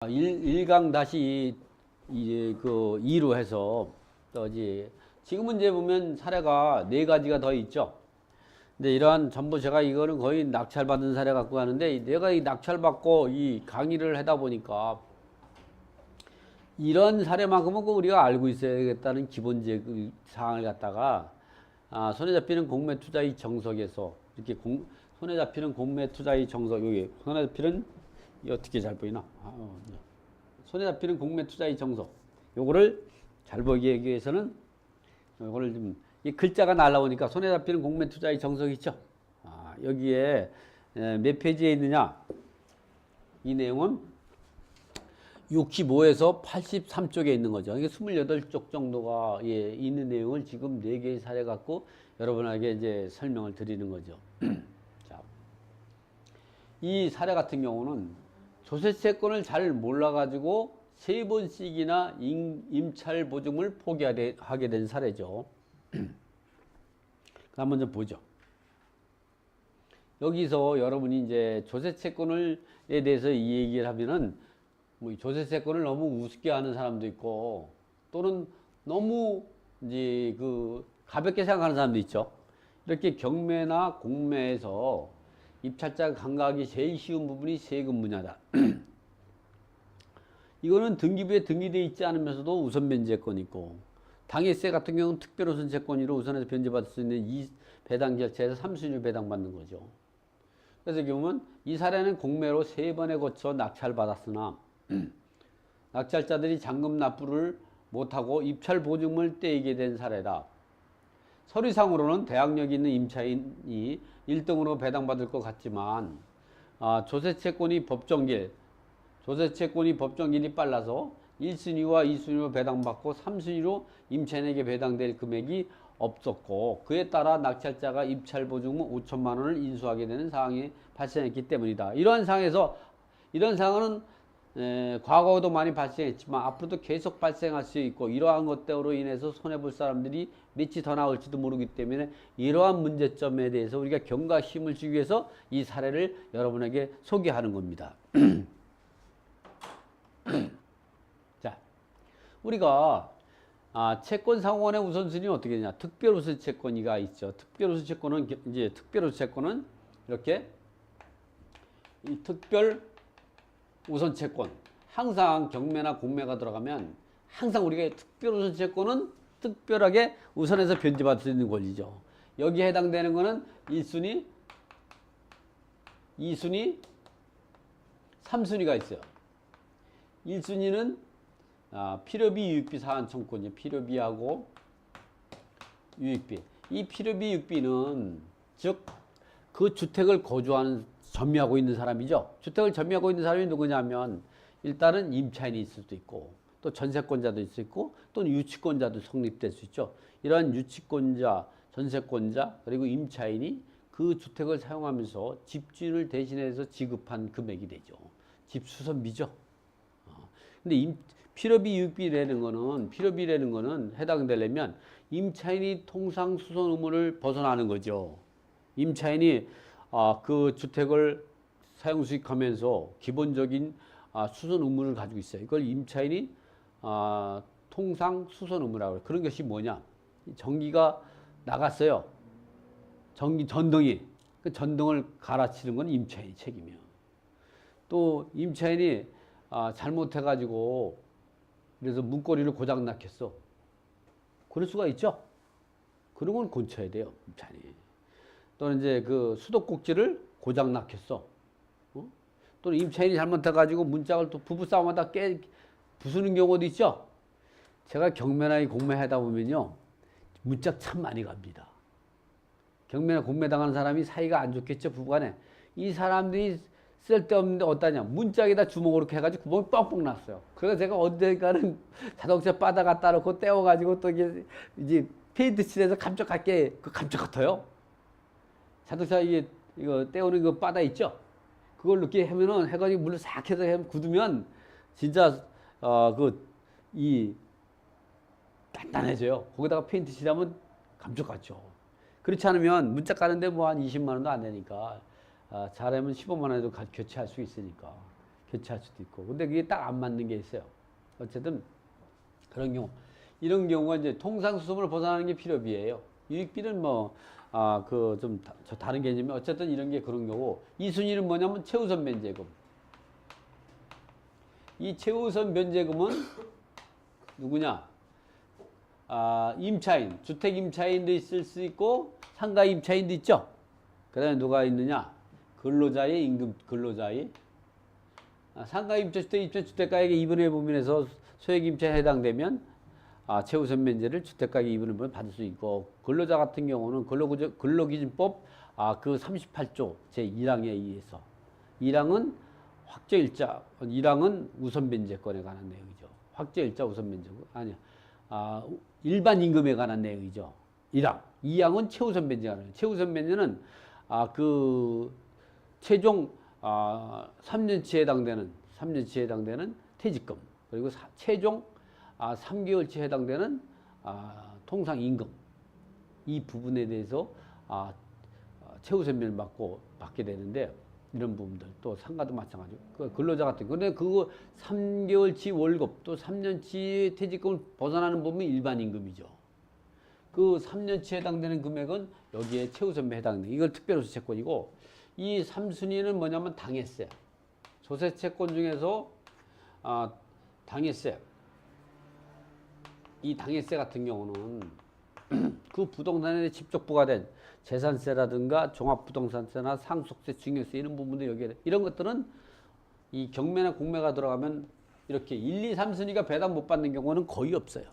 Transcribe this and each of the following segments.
1강 다시 이제 그 2로 해서 또 이제 지금은 이제 보면 사례가 4가지가 더 있죠. 근데 이러한 전부 제가 이거는 거의 낙찰받은 사례 갖고 가는데 내가 이 낙찰받고 이 강의를 하다 보니까 이런 사례만큼은 꼭 우리가 알고 있어야겠다는 기본적 사항을 갖다가 손에 잡히는 공매 투자의 정석에서 이렇게 손에 잡히는 공매 투자의 정석 여기 손에 잡히는 어떻게 잘 보이나? 손에 잡히는 공매 투자의 정석. 요거를 잘 보기 위해서는 요거를 좀 이 글자가 날라오니까 손에 잡히는 공매 투자의 정석이 있죠. 여기에 몇 페이지에 있느냐? 이 내용은 65에서 83쪽에 있는 거죠. 이게 28쪽 정도가 있는 내용을 지금 4개의 사례 갖고 여러분에게 이제 설명을 드리는 거죠. 자, 이 사례 같은 경우는 조세채권을 잘 몰라가지고 3번씩이나 임차를 보증을 포기하게 된 사례죠. 그럼 먼저 보죠. 여기서 여러분이 이제 조세채권에 대해서 이 얘기를 하면은 뭐 조세채권을 너무 우습게 하는 사람도 있고 또는 너무 이제 그 가볍게 생각하는 사람도 있죠. 이렇게 경매나 공매에서 입찰자 감각이 제일 쉬운 부분이 세금 분야다. 이거는 등기부에 등기되어 있지 않으면서도 우선 변제권이 있고 당해세 같은 경우는 특별우선 채권으로 우선해서 변제받을 수 있는 이 배당 절차에서 3순위로 배당받는 거죠. 그래서 보면 이 사례는 공매로 3번에 거쳐 낙찰 받았으나 낙찰자들이 잔금 납부를 못하고 입찰 보증을 떼이게 된 사례다. 서류상으로는 대항력이 있는 임차인이 1등으로 배당받을 것 같지만 조세채권이 법정길이 빨라서 1순위와 2순위로 배당받고 3순위로 임차인에게 배당될 금액이 없었고 그에 따라 낙찰자가 입찰 보증금 5천만 원을 인수하게 되는 상황이 발생했기 때문이다. 이러한 상황은 과거에도 많이 발생했지만 앞으로도 계속 발생할 수 있고 이러한 것들로 인해서 손해볼 사람들이 몇이 더 나올지도 모르기 때문에 이러한 문제점에 대해서 우리가 경각심을 주기 위해서 이 사례를 여러분에게 소개하는 겁니다. 자, 우리가 채권 상호간의 우선순위는 어떻게 되냐? 특별우선 채권이가 있죠. 특별우선 채권은 이렇게 이 특별 우선 채권 항상 경매나 공매가 들어가면 항상 우리가 특별우선 채권은 특별하게 우선해서 변제받을 수 있는 권리죠. 여기에 해당되는 거는 1순위, 2순위, 3순위가 있어요. 1순위는 필요비, 유익비 사안 청구권이죠. 필요비하고 유익비. 이 필요비, 유익비는 즉 그 주택을 거주하는 점유하고 있는 사람이죠. 주택을 점유하고 있는 사람이 누구냐면 일단은 임차인이 있을 수도 있고 또 전세권자도 있을 수 있고 또는 유치권자도 성립될 수 있죠. 이러한 유치권자, 전세권자 그리고 임차인이 그 주택을 사용하면서 집주인을 대신해서 지급한 금액이 되죠. 집수선비죠. 근데 필요비, 유익비라는 거는 해당되려면 임차인이 통상 수선 의무를 벗어나는 거죠. 임차인이 그 주택을 사용 수익하면서 기본적인 수선 의무를 가지고 있어요. 이걸 임차인이 통상 수선 의무라고 해요. 그런 것이 뭐냐? 전기가 나갔어요. 전등이. 그 전등을 갈아치는 건 임차인이 책임이에요. 또 임차인이 잘못해가지고 그래서 문고리를 고장 났겠어. 그럴 수가 있죠. 그런 건 고쳐야 돼요, 임차인이. 또는 이제 그 수도꼭지를 고장 났겠어. 또는 임차인이 잘못해가지고 문짝을 또 부부싸움하다 부수는 경우도 있죠. 제가 경매나 공매하다 보면요, 문짝 참 많이 갑니다. 경매나 공매 당하는 사람이 사이가 안 좋겠죠, 부부간에. 이 사람들이 쓸데없는데 어떠냐, 문짝에다 주먹으로 이렇게 해가지고 구멍이 뻥뻥 났어요. 그래서 제가 어디가는 자동차 바다 갖다 놓고 떼어가지고 또 이제 페인트 칠해서 감쪽같게 감쪽 같아요. 자동차 이거 떼우는 거 바다 있죠? 그걸 이렇게 하면은 해가지고 물을 싹 해서 굳으면 진짜 단단해져요. 거기다가 페인트 칠하면 감쪽 같죠. 그렇지 않으면 문짝 가는데 뭐 한 20만 원도 안 되니까 잘하면 15만 원에도 교체할 수 있으니까 교체할 수도 있고. 근데 그게 딱 안 맞는 게 있어요. 어쨌든 그런 경우. 이런 경우가 이제 통상수소문을 벗어나는 게 필요비예요. 유익비는 뭐, 좀 다른 개념이 어쨌든 이런 게 그런 거고. 이 순위는 뭐냐면 최우선 변제금. 이 최우선 변제금은 누구냐? 임차인, 주택 임차인도 있을 수 있고 상가 임차인도 있죠. 그 다음에 누가 있느냐? 근로자의 임금, 근로자의 상가 임차, 주택 임차, 주택가액의 2분의 1 부분에서 소액 임차에 해당되면 최우선 면제를 주택가액의 2분의 1을 받을 수 있고, 근로자 같은 경우는 근로기준법 그 38조 제1항에 의해서 1항은 확정일자, 1항은 우선 변제권에 관한 내용이죠. 확정일자 우선 변제권 아니야. 일반 임금에 관한 내용이죠. 1항. 2항은 최우선 변제가 관한. 최우선 변제는 그 최종 3년치에 해당되는 퇴직금, 그리고 최종 3개월치에 해당되는 통상 임금, 이 부분에 대해서 최우선 변을 받게 되는데, 이런 부분들 또 상가도 마찬가지고 그 근로자 같은 거. 근데 그거 3개월치 월급 또 3년치 퇴직금을 벗어나는 부분이 일반 임금이죠. 그 3년치에 해당되는 금액은 여기에 최우선에 해당돼. 이걸 특별호소 채권이고, 이 3순위는 뭐냐면 당해세. 조세 채권 중에서 당해세. 이 당해세 같은 경우는 그 부동산에 직접 부과된 재산세라든가 종합부동산세나 상속세, 증여세 이런 부분도 여기에, 이런 것들은 이 경매나 공매가 들어가면 이렇게 1, 2, 3순위가 배당 못 받는 경우는 거의 없어요.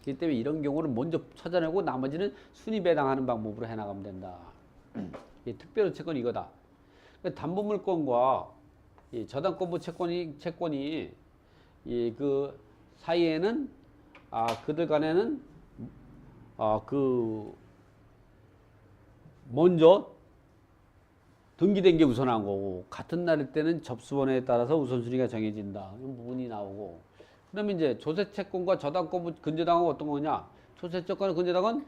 그렇기 때문에 이런 경우는 먼저 찾아내고 나머지는 순위 배당하는 방법으로 해나가면 된다. 특별호 채권이 이거다. 담보물권과 이 저당권부 채권이 그 사이에는 그들 간에는 먼저 등기된 게 우선한 거고, 같은 날일 때는 접수번호에 따라서 우선순위가 정해진다. 이런 부분이 나오고, 그러면 이제 조세채권과 저당권부 근저당은 어떤 거냐? 조세채권과 근저당은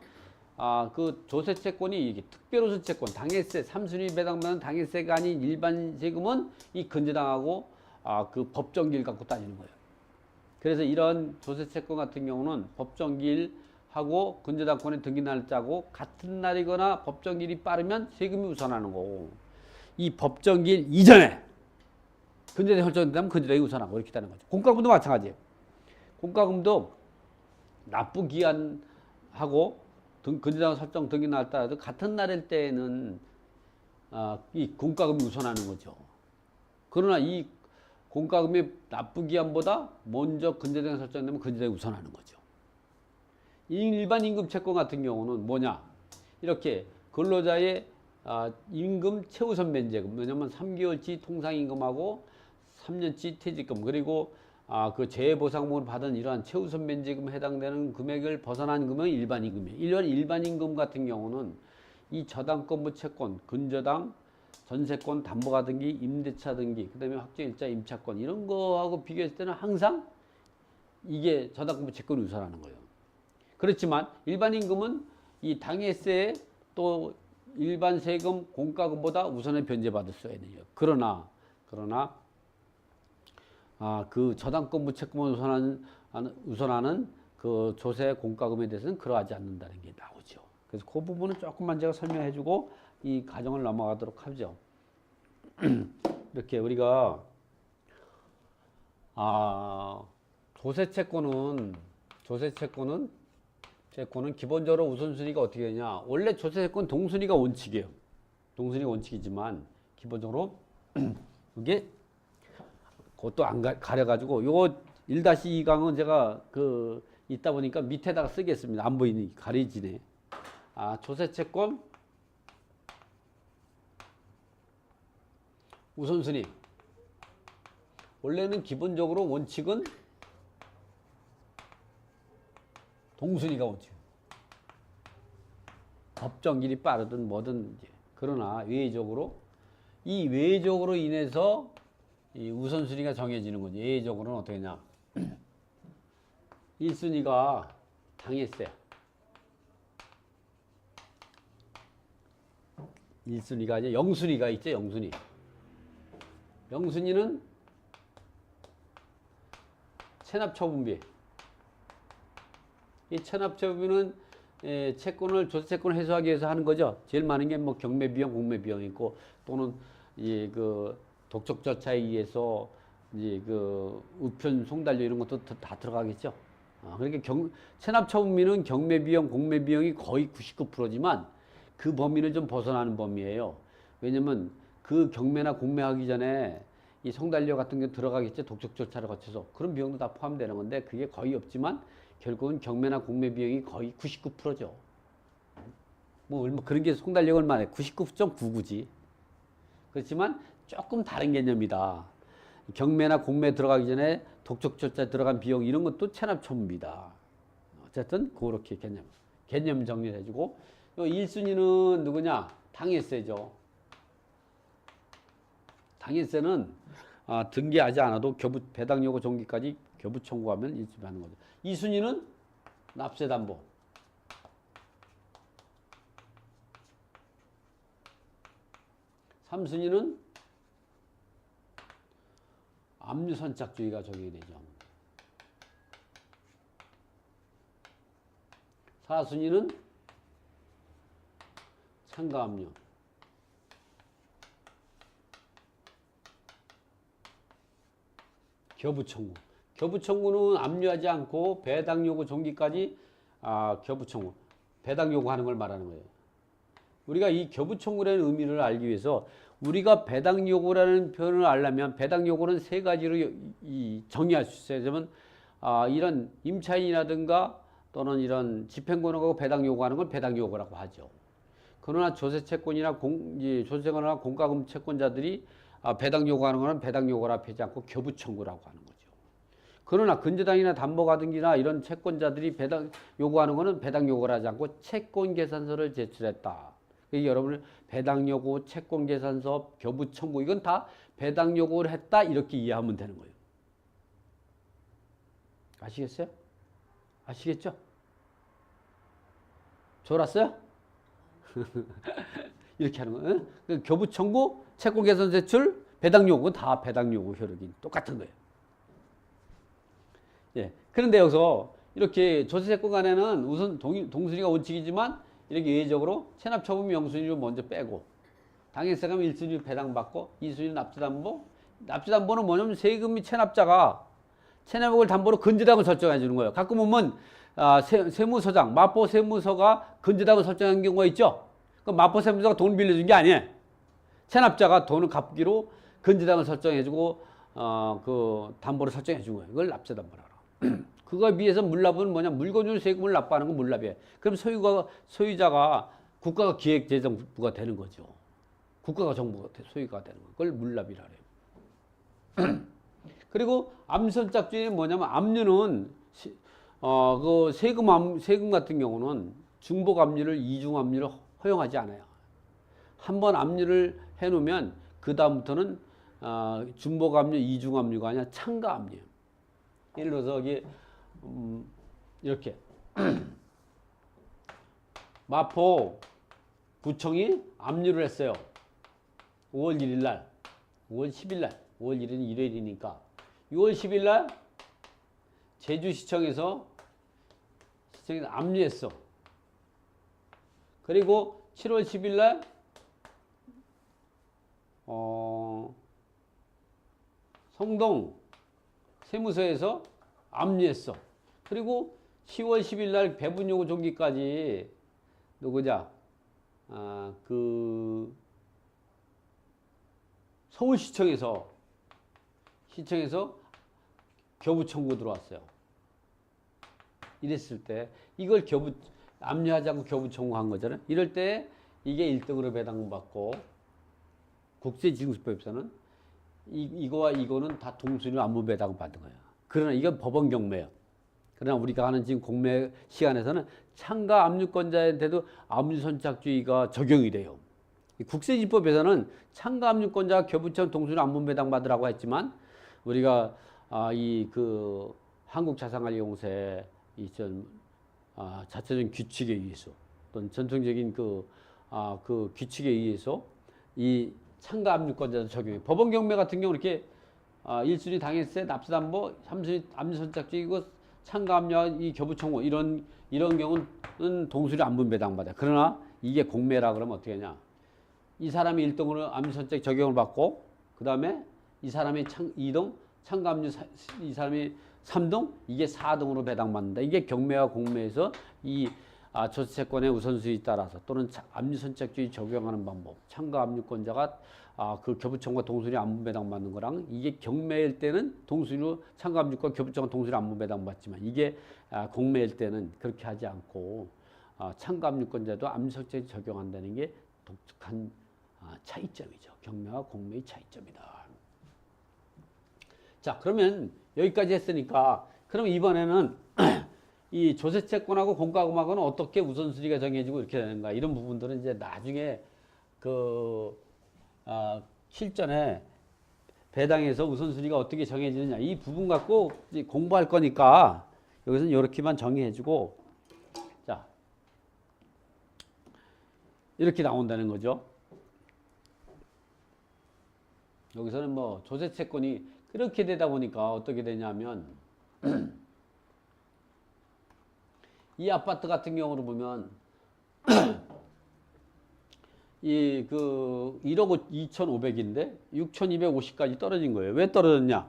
그 조세채권이 이게 특별호소 채권, 당해세, 3순위 배당받는 당해세가 아닌 일반 세금은 이 근저당하고 그 법정기일 갖고 따지는 거예요. 그래서 이런 조세채권 같은 경우는 법정기일하고 근저당권의 등기 날짜고 같은 날이거나 법정기일이 빠르면 세금이 우선하는 거고, 이 법정기일 이전에 근저당이 설정된다면 근저당이 우선하고 이렇게 되는 거죠. 공과금도 마찬가지예요. 공과금도 납부기한하고 근저당 설정 등기 날짜도 같은 날일 때에는 이 공과금이 우선하는 거죠. 그러나 이 공과금의 납부기한보다 먼저 근저당이 설정되면 근저당이 우선하는 거죠. 일반 임금 채권 같은 경우는 뭐냐? 이렇게 근로자의 임금 최우선 변제금, 왜냐면 3개월치 통상임금하고 3년치 퇴직금, 그리고 그 재해보상금을 받은 이러한 최우선 변제금에 해당되는 금액을 벗어난 금액은 일반 임금이에요. 일반 임금 같은 경우는 이 저당권부 채권, 근저당, 전세권, 담보가 등기, 임대차 등기, 그 다음에 확정일자 임차권 이런 거하고 비교했을 때는 항상 이게 저당권부 채권이 우선하는 거예요. 그렇지만 일반 임금은 이 당해세 또 일반 세금, 공과금보다 우선에 변제받을 수가 있네요. 그러나 그 저당권부 채권을 우선하는 그 조세 공과금에 대해서는 그러하지 않는다는 게 나오죠. 그래서 그 부분은 조금만 제가 설명해주고 이 과정을 넘어가도록 하죠. 이렇게 우리가 조세 채권은 기본적으로 우선순위가 어떻게 되냐? 원래 조세 채권 동순위가 원칙이에요. 동순위가 원칙이지만 기본적으로 이게 그것도 안 가려가지고 요거 1-2강은 제가 있다 보니까 밑에다가 쓰겠습니다. 안 보이니 가려지네. 조세채권 우선순위. 원래는 기본적으로 원칙은 동순위가 원칙. 법정기일이 빠르든 뭐든 이제. 그러나 외적으로 인해서 이 우선순위가 정해지는 거지. 예외적으로는 어떻게 하냐. 1순위가 당해세. 1순위가 이제 0순위가 있죠. 0순위. 0순위는 체납처분비. 이 체납처분비는 채권을 조세채권을 해소하기 위해서 하는 거죠. 제일 많은 게 뭐 경매비용, 공매비용 있고 또는 그 독촉 절차에 의해서 그 우편 송달료 이런 것도 다 들어가겠죠. 그러니까 체납처분비는 경매비용, 공매비용이 거의 99%지만 그 범위는 좀 벗어나는 범위예요. 왜냐면 그 경매나 공매하기 전에 이 송달료 같은 게 들어가겠죠. 독촉 절차를 거쳐서. 그런 비용도 다 포함되는 건데 그게 거의 없지만 결국은 경매나 공매 비용이 거의 99%죠. 뭐 얼마 그런 게 송달료가 얼마나 99.99지. 그렇지만 조금 다른 개념이다. 경매나 공매 들어가기 전에 독촉 절차 들어간 비용 이런 것도 체납처분비다. 어쨌든 그렇게 개념 정리해주고 1순위는 누구냐? 당해세죠. 당해세는 등기하지 않아도 배당요구 종기까지 교부 청구하면 1순위 하는 거죠. 2순위는 납세담보. 3순위는 압류선착주의가 적용이 되죠. 4순위는 참가압류. 교부청구. 교부청구는 압류하지 않고 배당요구 종기까지 교부청구. 배당요구하는 걸 말하는 거예요. 우리가 이 교부청구라는 의미를 알기 위해서 우리가 배당요구라는 표현을 알려면 배당요구는 세 가지로 정의할 수 있어요. 그러면 이런 임차인이라든가 또는 이런 집행권하고 배당요구하는 걸 배당요구라고 하죠. 그러나 조세채권이나 조세채권이나 공과금 채권자들이 배당요구하는 것은 배당요구라 하지 않고 교부청구라고 하는 거죠. 그러나 근저당이나 담보가등기나 이런 채권자들이 배당 요구하는 것은 배당요구를 하지 않고 채권계산서를 제출했다. 여러분을 배당요구, 채권계산서, 교부청구 이건 다 배당요구를 했다 이렇게 이해하면 되는 거예요. 아시겠어요? 아시겠죠? 졸았어요? 이렇게 하는 거예요. 응? 교부청구, 채권계산 제출, 배당요구는 다 배당요구 효력이 똑같은 거예요. 예. 그런데 여기서 이렇게 조세채권 간에는 우선 동순위가 원칙이지만 이렇게 예외적으로 체납처분 명순위로 먼저 빼고 당해세가 1순위 배당받고 2순위 납세담보. 납세담보는 뭐냐면 세금 및 체납자가 체납액을 담보로 근저당을 설정해 주는 거예요. 가끔 보면 세무서장, 마포 세무서가 근저당을 설정한 경우가 있죠. 그 마포 세무서가 돈을 빌려준 게 아니에요. 체납자가 돈을 갚기로 근저당을 설정해 주고 그 담보를 설정해 준 거예요. 그걸 납세담보라 그래요. 그거에 비해서 물납은 뭐냐? 물건으로 세금을 납부하는 건 물납이에요. 그럼 소유자가 국가가 기획재정부가 되는 거죠. 국가가 정부가 소유가 되는 거. 그걸 물납이라 그래요. 그리고 압류선착주의는 뭐냐면 압류는 그 세금 같은 경우는 중복 압류를 이중 압류를 허용하지 않아요. 한번 압류를 해놓으면 그 다음부터는 중복 압류, 이중 압류가 아니라 참가 압류. 예를 들어서 이게 이렇게 마포 구청이 압류를 했어요. 5월 1일 날, 5월 10일 날, 5월 1일은 일요일이니까 6월 10일 날 제주시청에서 압류했어. 그리고 7월 10일 날 성동 세무서에서 압류했어. 그리고 10월 10일 날 배분요구 종기까지 누구냐? 그 서울시청에서 교부 청구 들어왔어요. 이랬을 때 이걸 압류하지 않고 교부 청구한 거잖아요. 이럴 때 이게 1등으로 배당받고 국세징수법에서는 이거와 이거는 다 동순위로 안무 배당 받은 거예요. 그러나 이건 법원 경매예요. 그러나 우리가 하는 지금 공매 시간에서는 참가 압류권자한테도 압류선착주의가 적용이 돼요. 국세징수법에서는 참가 압류권자가 교부청 동순위 안무 배당 받으라고 했지만 우리가 그 한국자산관리공사의 자체적인 규칙에 의해서 또는 전통적인 그 규칙에 의해서 이 참가 압류권자도 적용해. 법원 경매 같은 경우 이렇게 1순위 당해세, 납세담보, 3순위 압류선착적이고 참가압류, 이 교부청구 이런 경우는 동수리 안분 배당받아. 그러나 이게 공매라 그러면 어떻게 하냐? 이 사람이 1등으로 압류선착 적용을 받고 그 다음에 이 사람이 2등, 참가압류 이 사람이 3등, 이게 4등으로 배당받는다. 이게 경매와 공매에서 이 조세채권의 우선순위에 따라서 또는 압류선착주의 적용하는 방법, 참가압류권자가 그 교부청과 동순위 안분배당 받는 거랑 이게 경매일 때는 동순위로 참가압류권 교부청과 동순위 안분배당 받지만 이게 공매일 때는 그렇게 하지 않고 참가압류권자도 압류선착 적용한다는 게 독특한 차이점이죠. 경매와 공매의 차이점이다. 자, 그러면 여기까지 했으니까 그럼 이번에는 이 조세채권하고 공과금하고는 어떻게 우선순위가 정해지고 이렇게 되는가 이런 부분들은 이제 나중에 실전에 배당에서 우선순위가 어떻게 정해지느냐 이 부분 갖고 이제 공부할 거니까 여기서는 이렇게만 정의해주고 자 이렇게 나온다는 거죠. 여기서는 뭐 조세채권이 그렇게 되다 보니까 어떻게 되냐면 이 아파트 같은 경우로 보면 이 1억 2,500인데 6,250까지 떨어진 거예요. 왜 떨어졌냐?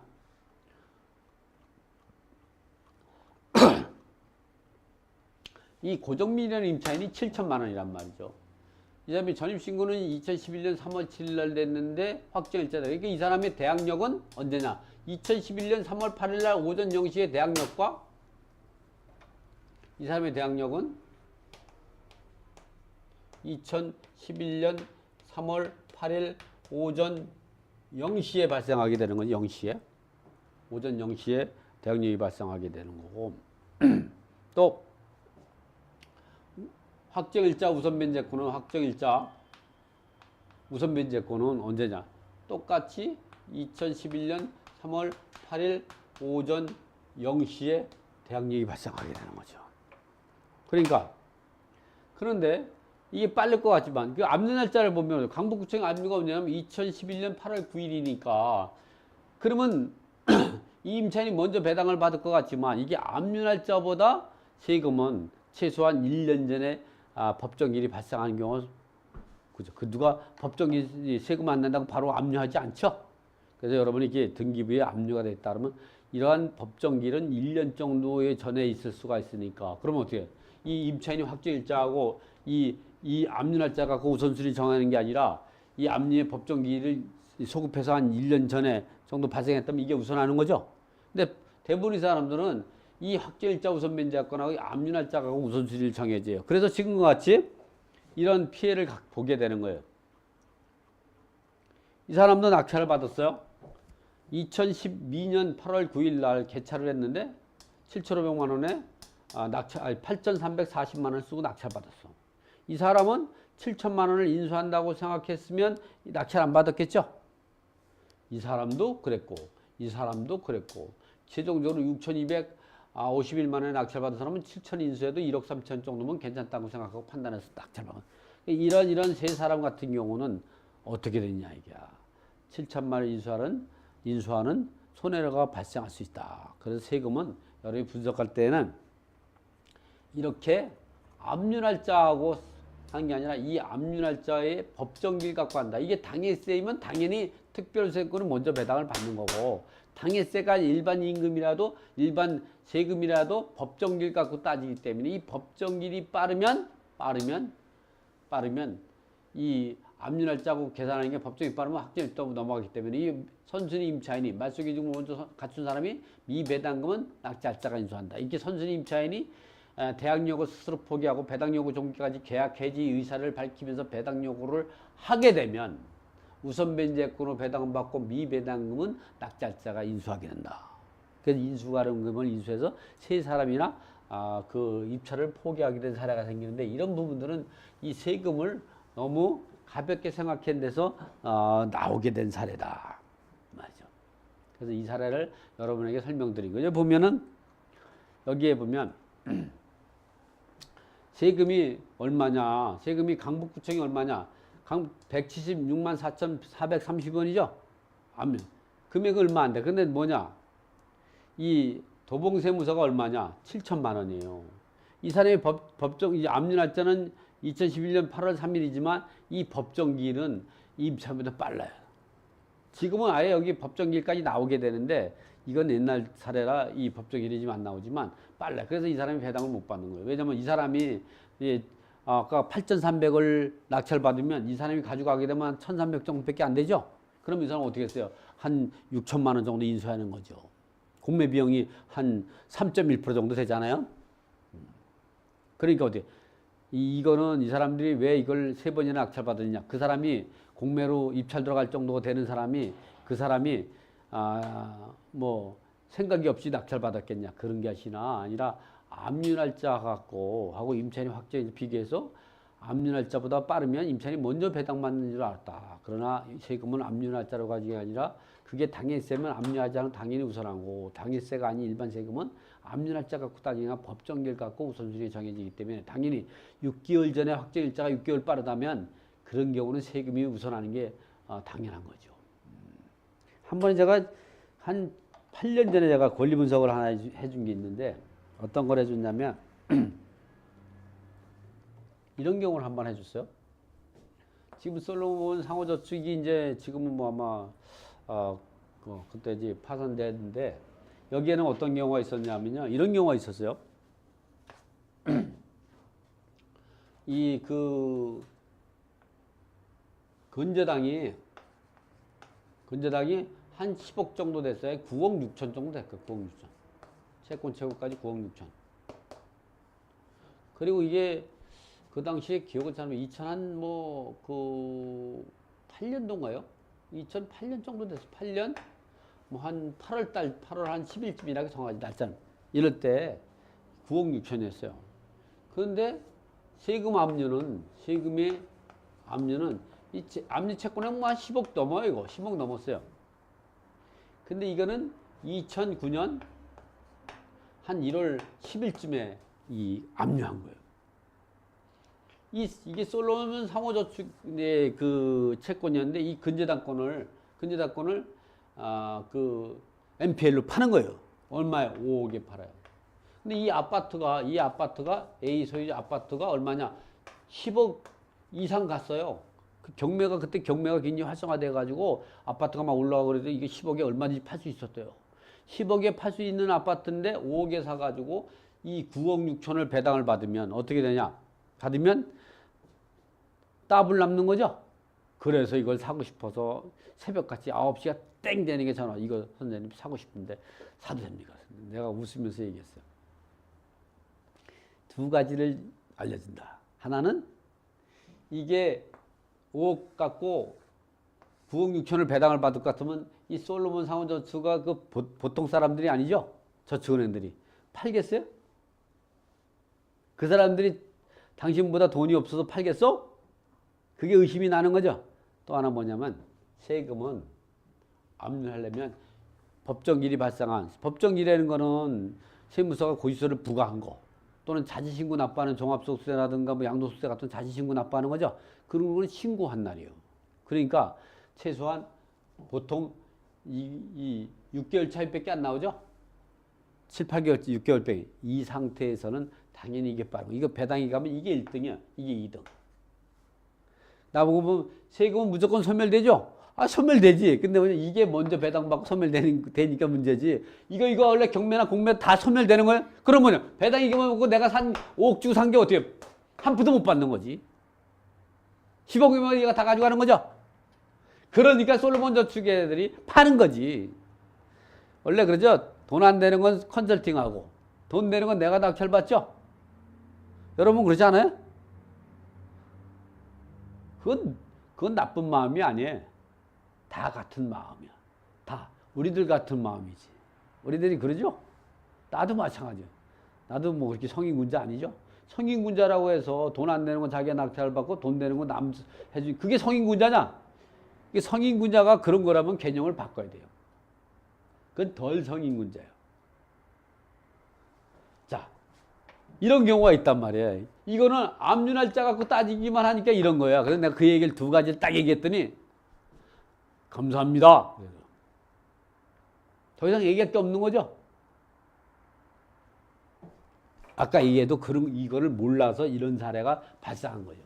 이 고정미련 임차인이 7천만 원이란 말이죠. 이 사람이 전입신고는 2011년 3월 7일 날 됐는데 확정일자다. 그러니까 이 사람의 대항력은 언제냐? 2011년 3월 8일 날 오전 0시에 대항력과 이 사람의 대항력은 2011년 3월 8일 오전 0시에 발생하게 되는 거죠. 0시에. 오전 0시에 대항력이 발생하게 되는 거고. 또 확정일자 우선변제권은 우선변제권은 언제냐? 똑같이 2011년 3월 8일 오전 0시에 대항력이 발생하게 되는 거죠. 그러니까 그런데 이게 빠를 것 같지만 그 압류 날짜를 보면 강북구청 압류가 언제냐면 2011년 8월 9일이니까 그러면 이 임차인이 먼저 배당을 받을 것 같지만 이게 압류 날짜보다 세금은 최소한 1년 전에 법정일이 발생하는 경우 그죠? 그 누가 법정일 세금 안 낸다고 바로 압류하지 않죠? 그래서 여러분이 이게 등기부에 압류가 됐다 그러면 이러한 법정일은 1년 정도의 전에 있을 수가 있으니까 그러면 어떻게 해? 이 임차인이 확정일자하고 이 압류 날짜 갖고 우선순위 정하는 게 아니라 이 압류의 법정기일을 소급해서 한 1년 전에 정도 발생했다면 이게 우선하는 거죠. 근데 대부분의 사람들은 이 확정일자 우선변제권하고 압류 날짜 갖고 우선순위를 정해져요. 그래서 지금과 같이 이런 피해를 보게 되는 거예요. 이 사람도 낙찰을 받았어요. 2012년 8월 9일 날 개찰을 했는데 7,500만 원에 8,340만 원을 쓰고 낙찰받았어. 이 사람은 7천만 원을 인수한다고 생각했으면 낙찰 안 받았겠죠? 이 사람도 그랬고 이 사람도 그랬고 최종적으로 6,251만 원에 낙찰받은 사람은 7천 인수해도 1억 3천 정도면 괜찮다고 생각하고 판단해서 낙찰받은 이런 세 사람 같은 경우는 어떻게 되냐 이게 7천만 원 인수하는 손해가 발생할 수 있다. 그래서 세금은 여러분이 분석할 때는 이렇게 압류 날짜하고 하는 게 아니라 이 압류 날짜의 법정기일 갖고 한다. 이게 당해세이면 당연히 특별세금은 먼저 배당을 받는 거고 당해세가 일반 임금이라도 일반 세금이라도 법정기일 갖고 따지기 때문에 이 법정기일이 빠르면 이 압류 날짜하고 계산하는 게 법정이 빠르면 확정일자로 넘어가기 때문에 이 선순위 임차인이 말소기 지금 먼저 갖춘 사람이 미배당금은 낙찰자가 인수한다. 이렇게 선순위 임차인이 대항 요구 스스로 포기하고 배당 요구 종기까지 계약 해지 의사를 밝히면서 배당 요구를 하게 되면 우선 변제권으로 배당을 받고 미배당금은 낙찰자가 인수하게 된다. 그래서 인수가름금을 인수해서 세 사람이나 그 입찰을 포기하게 된 사례가 생기는데 이런 부분들은 이 세금을 너무 가볍게 생각한 데서 나오게 된 사례다. 맞죠? 그래서 이 사례를 여러분에게 설명드린 거죠. 보면은 여기에 보면 세금이 얼마냐? 세금이 강북구청이 얼마냐? 176만 4,430원이죠? 압류. 금액이 얼마 안 돼. 근데 뭐냐? 이 도봉세무서가 얼마냐? 7천만 원이에요. 이 사람의 법정, 이제 압류 날짜는 2011년 8월 3일이지만 이 법정기일은 임차보다 빨라요. 지금은 아예 여기 법정기일까지 나오게 되는데 이건 옛날 사례라 이 법정기일이 지금 안 나오지만 빨라요. 그래서 이 사람이 배당을 못 받는 거예요. 왜냐면 이 사람이 아까 8,300을 낙찰받으면 이 사람이 가져가게 되면 1,300 정도밖에 안 되죠. 그럼 이 사람은 어떻게 했어요? 한 6천만 원 정도 인수하는 거죠. 공매 비용이 한 3.1% 정도 되잖아요. 그러니까 어떻게? 이거는 이 사람들이 왜 이걸 3번이나 낙찰받았냐? 그 사람이 공매로 입찰 들어갈 정도가 되는 사람이 그 사람이 뭐 생각이 없이 낙찰받았겠냐? 그런 게 아니라 압류 날짜 갖고 하고 임차인이 확정에 비교해서 압류 날짜보다 빠르면 임차인이 먼저 배당받는 줄 알았다. 그러나 세금은 압류 날짜로 가지고 아니라 그게 당해세면 압류하지 않으면 당연히 우선하고 당해세가 아닌 일반 세금은 압류 날짜 갖고 따지냐 법정기일 갖고 우선순위 정해지기 때문에 당연히 6개월 전에 확정일자가 6개월 빠르다면 그런 경우는 세금이 우선하는 게 당연한 거죠. 한 번에 제가 한 8년 전에 제가 권리 분석을 하나 해준 게 있는데 어떤 걸 해줬냐면 이런 경우를 한번 해줬어요. 지금 솔로몬 상호저축이 이제 지금은 뭐 아마 그때 이제 파산됐는데 여기에는 어떤 경우가 있었냐면요. 이런 경우가 있었어요. 이 근저당이 한 10억 정도 됐어요. 9억 6천 정도 됐고 9억 6천. 채권 채고까지 9억 6천. 그리고 이게 그 당시에 기억을 잘하면 8년도인가요? 2008년 정도 됐어. 8년? 뭐 한 8월 한 10일쯤이라고 정하지 날짜는. 이럴 때 9억 6천이었어요. 그런데 세금의 압류는 이 압류 채권에 뭐 한 10억 넘어요, 이거. 10억 넘었어요. 근데 이거는 2009년 한 1월 10일쯤에 압류한 거예요. 이게 솔로몬 상호저축의 그 채권이었는데 이 근저당권을 NPL로 파는 거예요. 얼마에? 5억에 팔아요. 근데 이 아파트가 A 소유자 아파트가 얼마냐? 10억 이상 갔어요. 그때 경매가 굉장히 활성화돼 가지고 아파트가 막 올라가고 그래도 이게 10억에 얼마든지 팔 수 있었대요. 10억에 팔 수 있는 아파트인데 5억에 사 가지고 이 9억 6천을 배당을 받으면 어떻게 되냐? 받으면 더블 남는 거죠. 그래서 이걸 사고 싶어서 새벽같이 9시가 땡 되는 게 전화. 이거 선생님 사고 싶은데 사도 됩니까? 내가 웃으면서 얘기했어요. 두 가지를 알려준다. 하나는 이게 5억 갖고 9억 6천을 배당을 받을 것 같으면 이 솔로몬 상호저축가 그 보통 사람들이 아니죠. 저축은행들이 팔겠어요? 그 사람들이 당신보다 돈이 없어서 팔겠어? 그게 의심이 나는 거죠. 또 하나 뭐냐면 세금은 압류하려면 법정기일이 발생한 법정기일이라는 거는 세무서가 고지서를 부과한 거 또는 자진신고 납부하는 종합소득세라든가 뭐 양도소득세 같은 자진신고 납부하는 거죠. 그런 거는 신고한 날이에요. 그러니까 최소한 보통 이 6개월 차이밖에 안 나오죠. 7, 8개월, 6개월밖에. 이 상태에서는 당연히 이게 빠르고 이거 배당이 가면 이게 1등이야. 이게 2등. 나보고 보면 세금은 무조건 소멸되죠? 소멸되지. 근데 뭐냐, 이게 먼저 배당받고 소멸되니까 문제지. 이거 원래 경매나 공매 다 소멸되는 거예요? 그럼 뭐냐, 배당 이기면 내가 5억 주고 산 게 어떻게 한 푼도 못 받는 거지. 10억이면 얘가 다 가져가는 거죠. 그러니까 솔로몬 저축 애들이 파는 거지. 원래 그러죠. 돈 안 되는 건 컨설팅하고 돈 되는 건 내가 낙찰받죠. 여러분 그러지 않아요? 그건 나쁜 마음이 아니에요. 다 같은 마음이야. 다 우리들 같은 마음이지. 우리들이 그러죠? 나도 마찬가지야. 나도 뭐 그렇게 성인군자 아니죠? 성인군자라고 해서 돈 안 내는 건 자기가 낙찰을 받고 돈 내는 건 남 해주니 그게 성인군자냐? 이게 성인군자가 그런 거라면 개념을 바꿔야 돼요. 그건 덜 성인군자예요. 자, 이런 경우가 있단 말이에요. 이거는 압류 날짜 갖고 따지기만 하니까 이런 거야. 그래서 내가 그 얘기를 두 가지를 딱 얘기했더니 감사합니다. 더 이상 얘기할 게 없는 거죠. 아까 얘기해도 그런 이거를 몰라서 이런 사례가 발생한 거죠.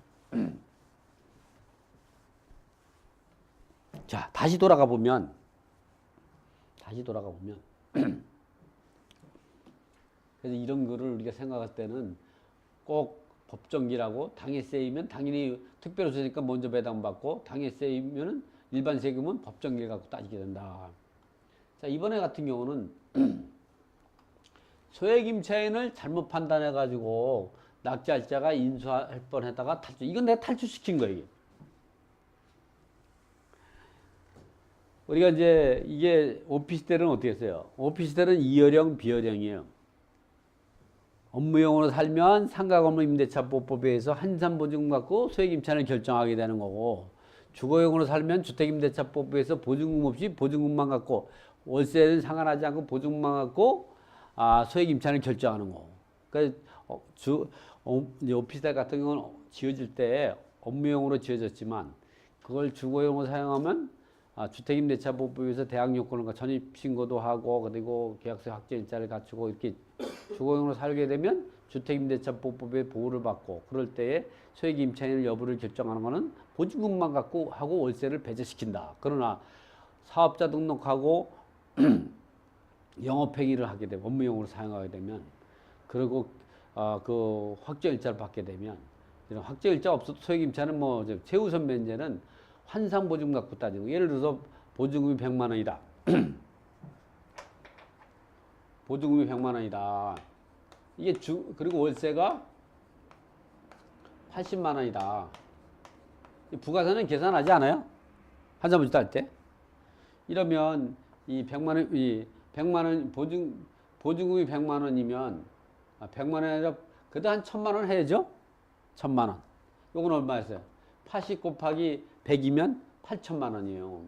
자, 다시 돌아가 보면 그래서 이런 거를 우리가 생각할 때는 꼭 법정기라고 당해세이면 당연히 특별호소니까 먼저 배당받고 당해세이면 일반 세금은 법정기를 갖고 따지게 된다. 자, 이번에 같은 경우는 소액임차인을 잘못 판단해 가지고 낙찰자가 인수할 뻔했다가 탈출. 이건 내가 탈출시킨 거예요. 이게. 우리가 이제 이게 오피스텔은 어떻게 했어요? 오피스텔은 이어령 비어령이에요. 업무용으로 살면 상가건물임대차보법에 의해서 한산보증금 갖고 소액임차인을 결정하게 되는 거고, 주거용으로 살면 주택임대차법에 의해서 보증금 없이 보증금만 갖고 월세는 상관하지 않고 보증금만 갖고 소액임차인을 결정하는 거고. 그러니까 이제 오피스텔 같은 경우는 지어질 때 업무용으로 지어졌지만 그걸 주거용으로 사용하면 주택임대차법에 의해서 대항요건과 전입신고도 하고 그리고 계약서 확정일자를 갖추고 이렇게 주거용으로 살게 되면 주택임대차법의 보호를 받고 그럴 때에 소액임차인을 여부를 결정하는 것은 보증금만 갖고 하고 월세를 배제시킨다. 그러나 사업자 등록하고 영업행위를 하게 되면 업무용으로 사용하게 되면 그리고 그 확정일자를 받게 되면 이런 확정일자 없어도 소액임차는 뭐 최우선 면제는 환상보증금 갖고 따지고 예를 들어서 보증금이 100만 원이다. 보증금이 100만 원이다. 이게 그리고 월세가 80만 원이다. 부가세는 계산하지 않아요? 환산보증 딸 때. 이러면 이 100만 원 보증금이 100만 원이면 100만 원이 아니라 그래도 한 1000만 원 해야죠? 1000만 원. 요건 얼마였어요? 80 곱하기 100이면 8천만 원이에요.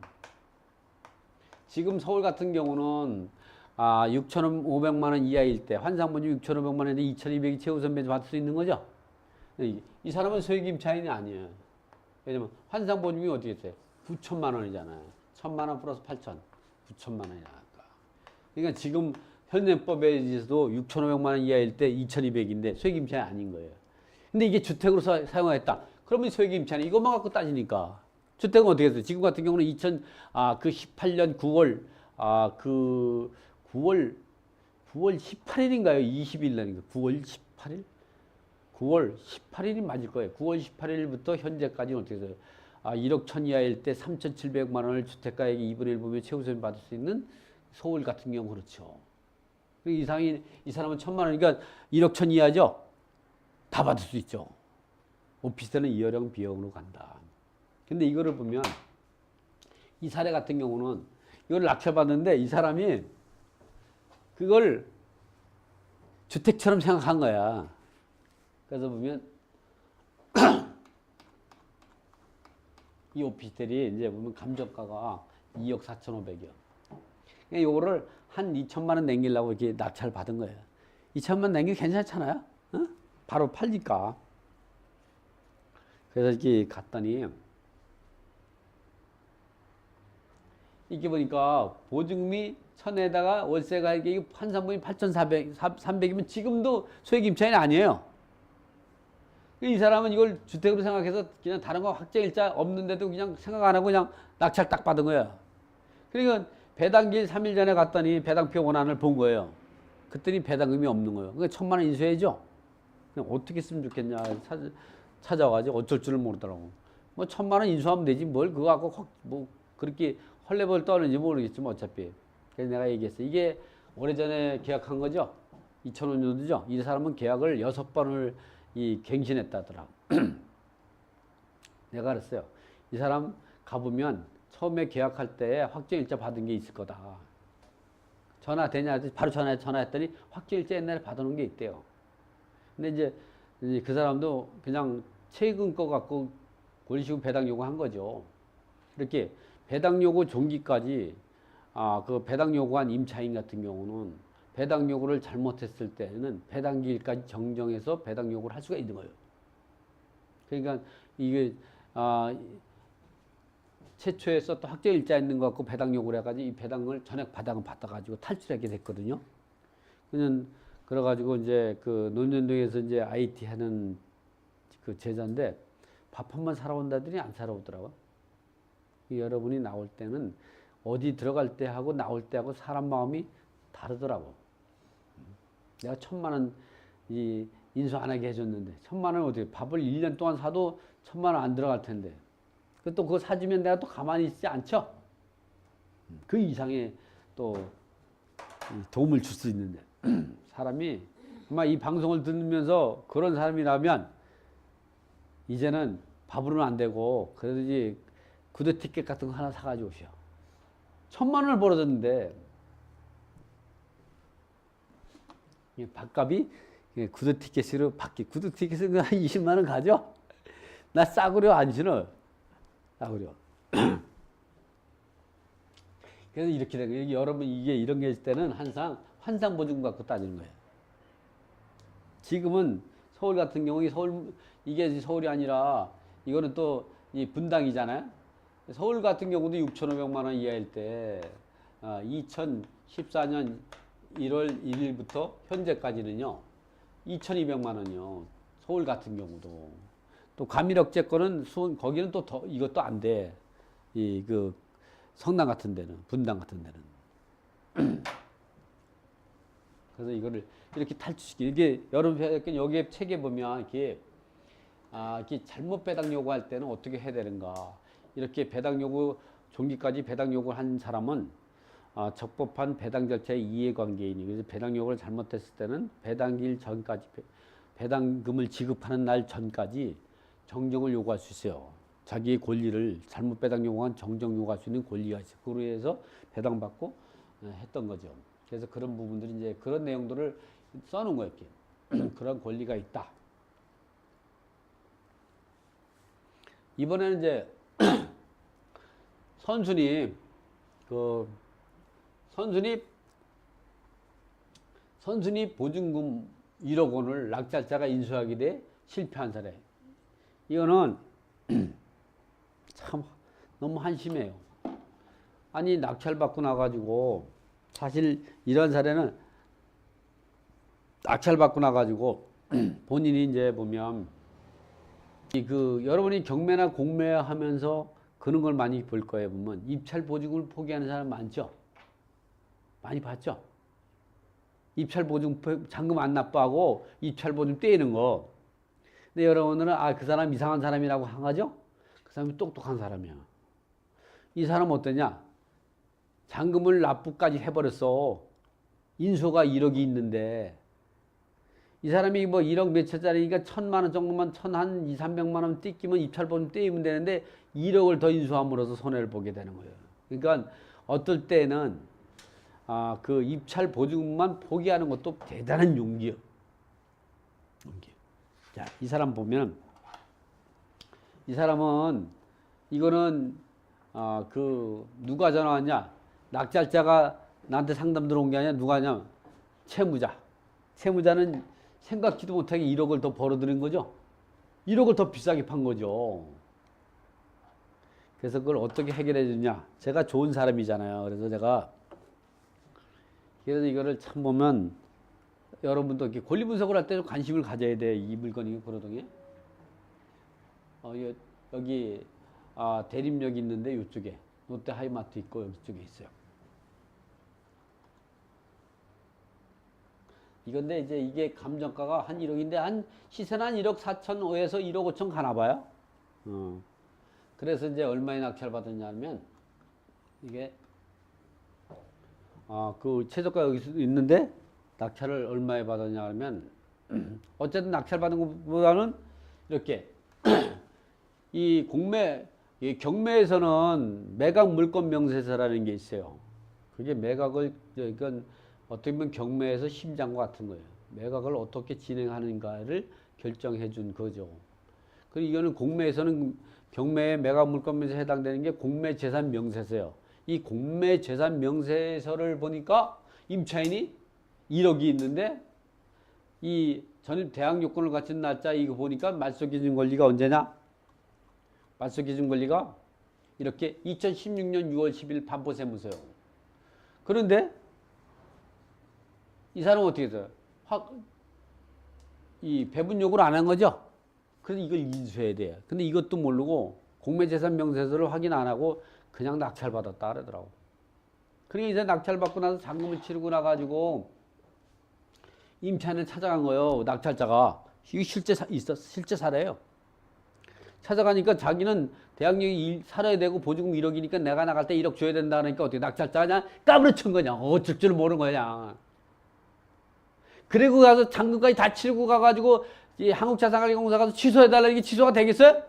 지금 서울 같은 경우는 6,500만 원 이하일 때 환상보증 6,500만 원인데 2,200이 최우선 배제 받을 수 있는 거죠. 이 사람은 소액임차인이 아니에요. 왜냐면 환상보증이 어떻게 됐어요? 9천만 원이잖아요. 1,000만 원 플러스 8천, 9천만 원이 나니까. 그러니까 지금 현행법에 의해서도 6,500만 원 이하일 때 2,200인데 소액임차인이 아닌 거예요. 근데 이게 주택으로 사용했다. 그러면 소액임차인 이것만 갖고 따지니까 주택은 어떻게 했어요? 지금 같은 경우는 18년 9월 9월 18일인가요? 20일 날인가? 9월 18일? 9월 18일이 맞을 거예요. 9월 18일부터 현재까지는 어떻게 해서요? 1억 천 이하일 때 3,700만 원을 주택가액의 2분의 1 보면 최우선 받을 수 있는 서울 같은 경우 그렇죠. 이 사람은 1,000만 원이니까 1억 천 이하죠? 다 받을 수 있죠. 오피스텔은 이어령 비용으로 간다. 근데 이거를 보면 이 사례 같은 경우는 이걸 낙찰받는데 이 사람이 그걸 주택처럼 생각한 거야. 그래서 보면 이 오피스텔이 이제 보면 감정가가 2억 4,500이요. 이거를 한 2천만 원 남기려고 이렇게 낙찰 받은 거예요. 2천만 원 남기면 괜찮잖아요. 어? 바로 팔니까. 그래서 이렇게 갔더니 이렇게 보니까 보증금이 1,000에다가 월세가 이게 환산분이 8,300이면 지금도 소액임차인이 아니에요. 이 사람은 이걸 주택으로 생각해서 그냥 다른 거 확정일자 없는데도 그냥 생각 안 하고 그냥 낙찰 딱 받은 거야. 그러니까 배당길 3일 전에 갔더니 배당표 원안을 본 거예요. 그랬더니 배당금이 없는 거예요. 그러니까 1,000만 원 인수해야죠. 그냥 어떻게 했으면 좋겠냐 찾아와가지고 어쩔 줄을 모르더라고. 뭐 1,000만 원 인수하면 되지 뭘 그거 갖고 뭐 그렇게 헐레벌 떠는지 모르겠지만 어차피. 그래서 내가 얘기했어. 이게 오래전에 계약한 거죠. 2005년도죠. 이 사람은 계약을 6번을 갱신했다더라. 내가 그랬어요. 이 사람 가보면 처음에 계약할 때 확정일자 받은 게 있을 거다. 전화 되냐? 바로 전화했더니 확정일자 옛날에 받아놓은 게 있대요. 근데 이제 그 사람도 그냥 최근 거 갖고 권리시금 배당 요구한 거죠. 이렇게 배당 요구 종기까지 그 배당 요구한 임차인 같은 경우는 배당 요구를 잘못했을 때는 배당기일까지 정정해서 배당 요구를 할 수가 있는 거예요. 그러니까 이게 최초에 썼던 확정일자 있는 것 같고 배당 요구를 해가지고 이 배당을 전액 배당을 받아가지고 탈출하게 됐거든요. 그냥 그래가지고 이제 그 논현동에서 이제 IT 하는 그 제자인데 밥 한 번 사러 온다더니 안 사러 오더라고. 여러분이 나올 때는 어디 들어갈 때 하고 나올 때 하고 사람 마음이 다르더라고. 내가 1,000만 원 인수 안 하게 해줬는데 1,000만 원 어떻게 밥을 1년 동안 사도 1,000만 원 안 들어갈 텐데 또 그거 사주면 내가 또 가만히 있지 않죠. 그 이상의 또 도움을 줄 수 있는데 사람이 아마 이 방송을 들으면서 그런 사람이라면 이제는 밥으로는 안 되고 그래도 이제 구두 티켓 같은 거 하나 사가지고 오셔. 1,000만 원을 벌어졌는데 밥값이 구두 티켓으로 바뀌. 구두 티켓은 한 20만 원 가죠? 나 싸구려 안 신어. 싸구려. 그래서 이렇게 되고 여러분 이게 이런 게 있을 때는 항상 환상 보증금 갖고 따지는 거예요. 지금은 서울 같은 경우 이게 서울이 아니라 이거는 또 이 분당이잖아요. 서울 같은 경우도 6,500만 원 이하일 때 2014년 1월 1일부터 현재까지는요 2,200만 원이요. 서울 같은 경우도 또 감일억제권은 거기는 또 더 이것도 안 돼. 이 그 성남 같은 데는 분당 같은 데는 그래서 이거를 이렇게 탈출시키 이게 여러분 여기 책에 보면 이렇게 이렇게 잘못 배당 요구할 때는 어떻게 해야 되는가 이렇게 배당 요구 종기까지 배당 요구를 한 사람은 적법한 배당 절차의 이해관계인이 그래서 배당 요구를 잘못했을 때는 배당일 전까지 배당금을 지급하는 날 전까지 정정을 요구할 수 있어요. 자기의 권리를 잘못 배당 요구한 정정 요구할 수 있는 권리가 있어요. 그로 해서 배당 받고 했던 거죠. 그래서 그런 부분들이 이제 그런 내용들을 써놓은 거예요. 이렇게. 그런 권리가 있다. 이번에는 이제 선순위 보증금 1억 원을 낙찰자가 인수하게 돼 실패한 사례. 이거는 참 너무 한심해요. 아니 낙찰받고 나가지고 사실 이런 사례는 낙찰받고 나가지고 본인이 이제 보면 여러분이 경매나 공매 하면서 그런 걸 많이 볼 거예요. 보면 입찰 보증금을 포기하는 사람 많죠. 많이 봤죠. 입찰 보증금 잔금 안 납부하고 입찰 보증 떼이는 거. 근데 여러분들은 그 사람 이상한 사람이라고 하죠. 그 사람이 똑똑한 사람이야. 이 사람 어떠냐? 잔금을 납부까지 해버렸어. 인수가 1억이 있는데 이 사람이 뭐 1억 몇천짜리니까 1,000만 원 정도만 한 2, 300만 원 뜯기면 입찰 보증 떼이면 되는데 1억을 더 인수함으로써 손해를 보게 되는 거예요. 그러니까 어떨 때는 그 입찰 보증만 포기하는 것도 대단한 용기예요. 자, 이 사람 보면 이 사람은 이거는 누가 전화 왔냐? 낙찰자가 나한테 상담 들어온 게 아니라 누가 하냐? 채무자. 채무자는 생각지도 못하게 1억을 더 벌어들인 거죠. 1억을 더 비싸게 판 거죠. 그래서 그걸 어떻게 해결해 주냐? 제가 좋은 사람이잖아요. 그래서 이거를 참 보면 여러분도 이렇게 권리 분석을 할 때 관심을 가져야 돼. 이 물건이 고려동에. 여기 대림역이 있는데 이쪽에 롯데 하이마트 있고 여기 쪽에 있어요. 이건데 이제 이게 감정가가 한 1억인데 한 시세는 한 1억 4천5에서 1억 5천 가나 봐요. 그래서 이제 얼마에 낙찰 받았냐면 이게 그 최저가 여기 있는데 낙찰을 얼마에 받았냐 하면 어쨌든 낙찰 받은 것보다는 이렇게 이 경매에서는 매각 물권 명세서라는 게 있어요. 그게 매각을 이건 어떻게 보면 경매에서 심장과 같은 거예요. 매각을 어떻게 진행하는가를 결정해 준 거죠. 그리고 이거는 공매에서는 경매의 매각 물권 명세서에 해당되는 게 공매재산 명세서예요. 이 공매재산 명세서를 보니까 임차인이 1억이 있는데 이 전입 대항 요건을 갖춘 날짜 이거 보니까 말소 기준 권리가 언제냐? 말소 기준 권리가 이렇게 2016년 6월 10일 반포세무서요. 그런데 이 사람은 어떻게 돼요? 이 배분 요구를 안 한 거죠? 그래서 이걸 인수해야 돼요. 근데 이것도 모르고 공매재산명세서를 확인 안 하고 그냥 낙찰받았다 그러더라고. 그러니까 이제 낙찰받고 나서 잔금을 치르고 나가지고 임차인을 찾아간 거예요. 낙찰자가. 이게 실제 사례예요. 찾아가니까 자기는 대학력이 살아야 되고 보증금 1억이니까 내가 나갈 때 1억 줘야 된다 그러니까 어떻게 낙찰자가 그냥 까부러친 거냐. 어쩔 줄 모르는 거냐. 그리고 가서 잔금까지 다 치르고 가가지고 이 한국자산관리공사 가서 취소해달라는 게 취소가 되겠어요?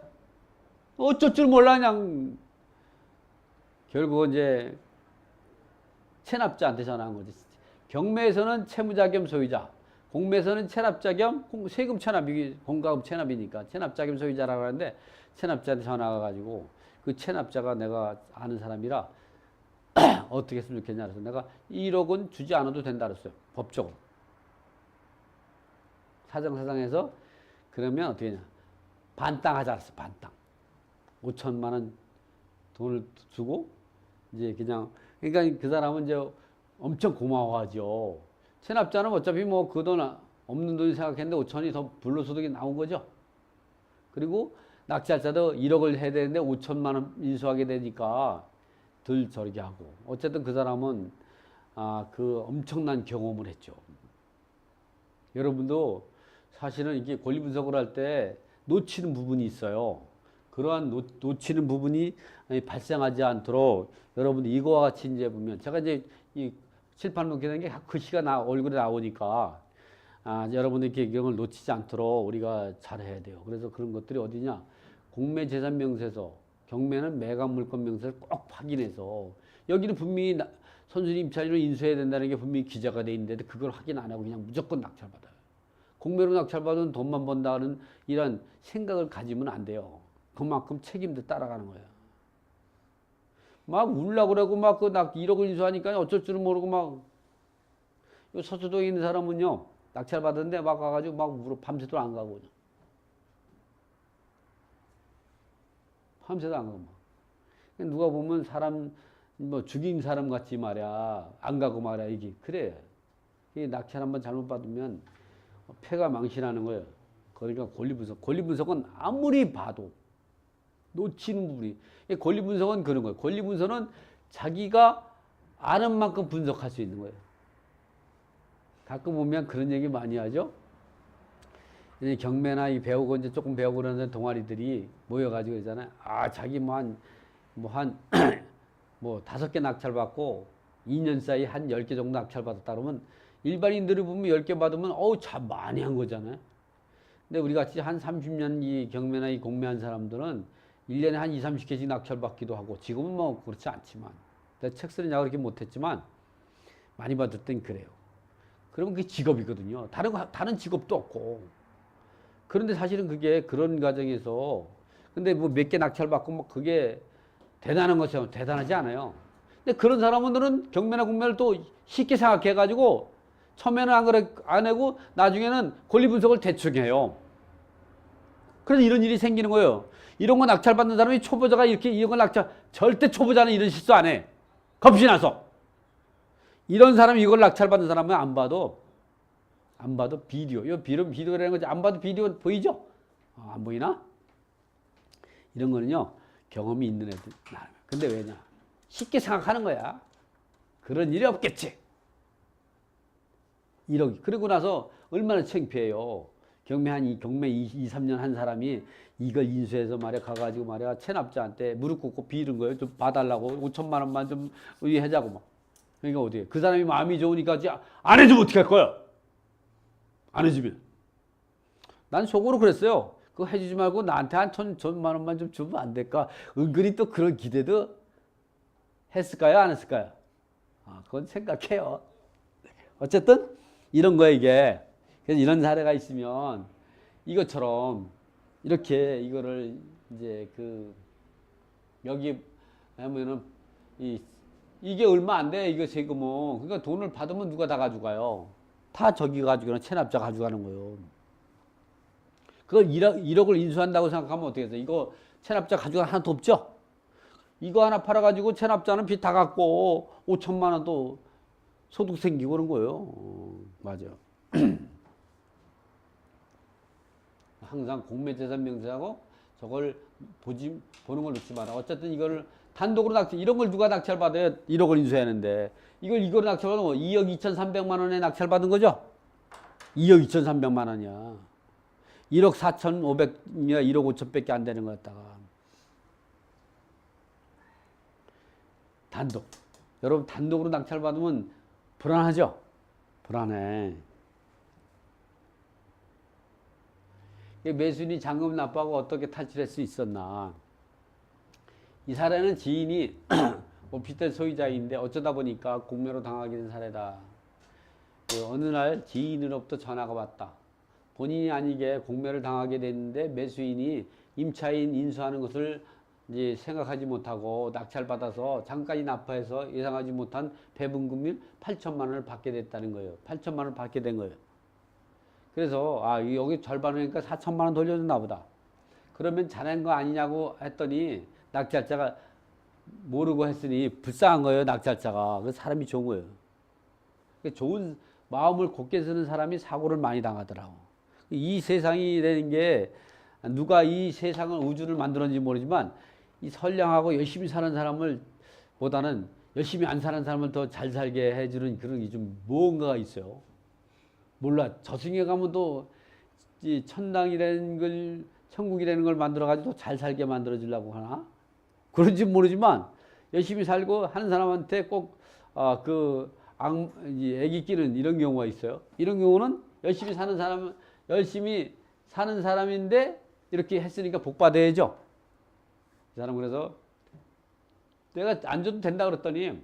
어쩔 줄 몰라 그냥. 결국 이제 체납자한테 전화한 거지. 경매에서는 채무자 겸 소유자, 공매에서는 체납자 겸 세금 체납이 공과금 체납이니까 체납자 겸 소유자라고 하는데 체납자한테 전화가 가지고 그 체납자가 내가 아는 사람이라 어떻게 했으면 좋겠냐 그래서 내가 1억은 주지 않아도 된다 그랬어요. 법적으로. 사정사상에서 그러면 어떻게 하냐. 반땅 하자 그랬어. 반땅. 5천만 원 돈을 주고 이제 그냥 그러니까 그 사람은 이제 엄청 고마워하죠. 체납자는 어차피 뭐 그 돈 없는 돈이 생각했는데 5천이 더 불로소득이 나온 거죠. 그리고 낙찰자도 1억을 해야 되는데 5천만 원 인수하게 되니까 덜 저렇게 하고 어쨌든 그 사람은 그 엄청난 경험을 했죠. 여러분도 사실은 이게 권리 분석을 할 때 놓치는 부분이 있어요. 그러한 놓치는 부분이 발생하지 않도록 여러분들 이거와 같이 이제 보면 제가 이제 이 칠판 놓게 된 게 글씨가 얼굴에 나오니까 여러분들 이렇게 이런 걸 놓치지 않도록 우리가 잘해야 돼요. 그래서 그런 것들이 어디냐? 공매재산명세서, 경매는 매각물권명세를 꼭 확인해서 여기는 분명히 선순위 임차인으로 인수해야 된다는 게 분명히 기재가 돼 있는데 그걸 확인 안 하고 그냥 무조건 낙찰받아요. 공매로 낙찰받은 돈만 번다는 이런 생각을 가지면 안 돼요. 그만큼 책임도 따라가는 거예요. 막 울라고 그러고 막 그 1억을 인수하니까 어쩔 줄은 모르고 막 요 서초동에 있는 사람은요 낙찰 받았는데 막 가가지고 막 울어 밤새도록 안 가고 그냥. 밤새도 안 가고 막. 누가 보면 사람 뭐 죽인 사람 같이 말이야 안 가고 말이야 이게 그래. 이 낙찰 한번 잘못 받으면 폐가 망신하는 거예요. 그러니까 권리분석은 아무리 봐도 놓치는 부분이. 권리분석은 그런 거예요. 권리분석은 자기가 아는 만큼 분석할 수 있는 거예요. 가끔 보면 그런 얘기 많이 하죠. 이제 경매나 배우고 이제 조금 배우고 그러는 동아리들이 모여가지고 있잖아요. 자기 뭐 5개 낙찰 받고 2년 사이 한 10개 정도 낙찰 받았다 그러면 일반인들이 보면 10개 받으면 참 많이 한 거잖아요. 근데 우리 같이 한 30년 이 경매나 이 공매한 사람들은 1년에 한 2, 30개씩 낙찰 받기도 하고 지금은 뭐 그렇지 않지만 내가 책 쓰느냐고 그렇게 못했지만 많이 받을 땐 그래요. 그러면 그게 직업이거든요. 다른 직업도 없고. 그런데 사실은 그게 그런 과정에서 근데 뭐 몇 개 낙찰 받고 뭐 그게 대단한 것처럼 대단하지 않아요. 근데 그런 사람들은 경매나 공매를 또 쉽게 생각해가지고 처음에는 안 하고 나중에는 권리 분석을 대충 해요. 그래서 이런 일이 생기는 거예요. 이런 거 낙찰 받는 사람이 초보자가 이런 거 절대 초보자는 이런 실수 안 해. 겁이 나서. 이런 사람이 이걸 낙찰 받는 사람은 안 봐도 비디오. 이거 비디오라는 거지. 안 봐도 비디오 보이죠? 안 보이나? 이런 거는요, 경험이 있는 애들. 근데 왜냐? 쉽게 생각하는 거야. 그런 일이 없겠지. 1억이. 그러고 나서 얼마나 창피해요. 경매 2, 3년 한 사람이 이걸 인수해서 말이야 가가지고 말이야 체납자한테 무릎 꿇고 빌은 거예요. 좀 봐달라고 5천만 원만 좀 의해자고 막. 그러니까 어떻게? 그 사람이 마음이 좋으니까 안 해주면 어떻게 할 거야? 안 해주면. 난 속으로 그랬어요. 그거 해주지 말고 나한테 한 천만 원만 좀 주면 안 될까? 은근히 또 그런 기대도 했을까요? 안 했을까요? 그건 생각해요. 어쨌든 이런 거야 이게. 그래서 이런 사례가 있으면 이것처럼 이렇게 이거를 이제 여기 하면은 이게 얼마 안 돼. 이거 세금은. 그러니까 돈을 받으면 누가 다 가져가요. 다 저기 가지고는 체납자 가져가는 거예요. 그걸 1억을 인수한다고 생각하면 어떻게 해서 이거 체납자 가져가 하나도 없죠? 이거 하나 팔아가지고 체납자는 빚 다 갚고 5천만 원도 소득 생기고 그런 거예요. 맞아. 항상 공매재산 명세하고 저걸 보는 걸 놓지 마라. 어쨌든 이거를 단독으로 낙찰, 이런 걸 누가 낙찰 받아야 1억을 인수하는데 이걸 낙찰 받으면 2억 2,300만 원에 낙찰 받은 거죠? 2억 2,300만 원이야. 1억 4,500이야 1억 5천밖에 안 되는 거였다가. 단독. 여러분 단독으로 낙찰 받으면 불안하죠? 불안해. 매수인이 잔금 납부하고 어떻게 탈출할 수 있었나. 이 사례는 지인이 오피스텔 소유자인데 어쩌다 보니까 공매로 당하게 된 사례다. 어느 날 지인으로부터 전화가 왔다. 본인이 아니게 공매를 당하게 됐는데 매수인이 임차인 인수하는 것을 이제 생각하지 못하고 낙찰받아서 잔까지 납부해서 예상하지 못한 배분금일 8천만 원을 받게 됐다는 거예요. 8천만 원을 받게 된 거예요. 그래서 여기 절반이니까 4천만 원 돌려줬나 보다. 그러면 잘한 거 아니냐고 했더니 낙찰자가 모르고 했으니 불쌍한 거예요. 낙찰자가. 그 사람이 좋은 거예요. 좋은 마음을 곱게 쓰는 사람이 사고를 많이 당하더라고. 이 세상이라는 게 누가 이 세상을 우주를 만들었는지 모르지만 이 선량하고 열심히 사는 사람을 보다는 열심히 안 사는 사람을 더 잘 살게 해주는 그런 게 좀 뭔가가 있어요. 몰라. 저승에 가면 또 이 천당이라는 걸, 천국이라는 걸 만들어가지고 잘 살게 만들어주려고 하나? 그런지 모르지만 열심히 살고 하는 사람한테 꼭 애기 끼는 이런 경우가 있어요. 이런 경우는 열심히 사는 사람인데 이렇게 했으니까 복 받아야죠. 이 사람 그래서 내가 안 줘도 된다 그랬더니